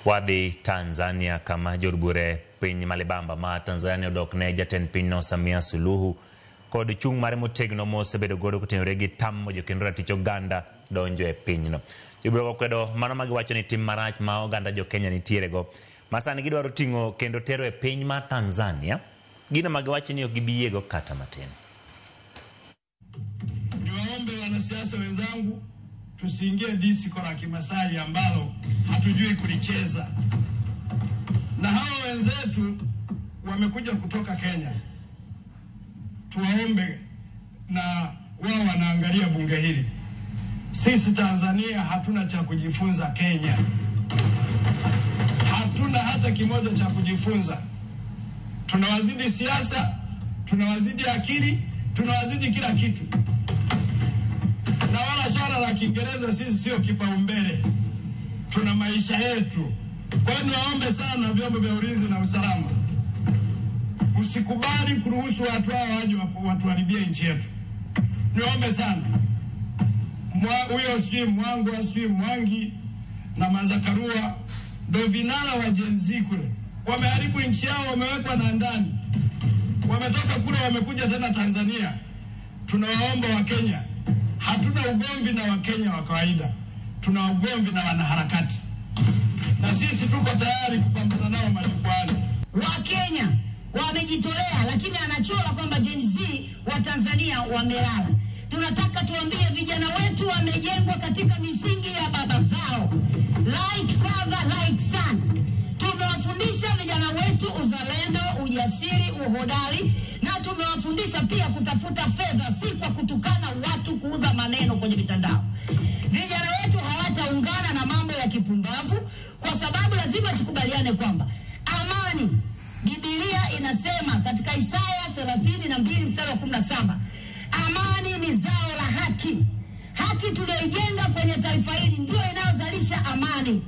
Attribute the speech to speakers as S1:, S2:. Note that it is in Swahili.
S1: Wadhi Tanzania kama jurgure piny malibamba ma Tanzania odok ne jatend pinyno Samia Suluhu kod chung mare motegno mosebedo godo kotenore gi tamo jokendo ratich oganda donjo e pinyno. Jobro kwedo mano magiwacho ni tim marach ma oganda jo Kenya nitiere go masani gidwaro tingo kendo tero e piny ma Tanzania, gino magiwacho ni ok gibiyego kata matin.
S2: Niwaombe wanasiasa wenzangu tusiingie disiko la Kimasai ambalo hatujui kulicheza. Na hao wenzetu wamekuja kutoka Kenya. Tuwaombe na wao wanaangalia bunge hili. Sisi Tanzania hatuna cha kujifunza Kenya. Hatuna hata kimoja cha kujifunza. Tunawazidi siasa, tunawazidi akili, tunawazidi kila kitu. Na wala swala la Kiingereza sisi sio kipaumbele. Tuna maisha yetu. Kwa hiyo niwaombe sana vyombo vya ulinzi na usalama, usikubali kuruhusu watu hao waje watuharibie nchi yetu. Niwaombe sana. Huyo sijui Mwangu, sijui Mwangi na Manzakarua ndio vinara wa Gen Z kule. Wameharibu nchi yao, wamewekwa na ndani. Wametoka kule wamekuja tena Tanzania. Tunawaomba wa Kenya, hatuna ugomvi na Wakenya wa kawaida. Tuna ugomvi na wanaharakati. Na sisi tuko tayari kupambana nao majukwani.
S3: Wakenya wamejitolea, lakini anachola kwamba Gen Z wa Tanzania wamelala. Tunataka tuambie vijana wetu wamejengwa katika misingi ya baba zao. Like father, like son. Tumewafundisha vijana wetu uzalendo, ujasiri, uhodari, na tumewafundisha pia kutafuta fedha, si kwa kutukana watu, kuuza maneno kwenye mitandao. Vijana wetu hawataungana na mambo ya kipumbavu, kwa sababu lazima tukubaliane kwamba amani, Biblia inasema katika Isaya 32:17, amani ni zao la haki. Haki tuliyoijenga kwenye taifa hili ndio inayozalisha amani.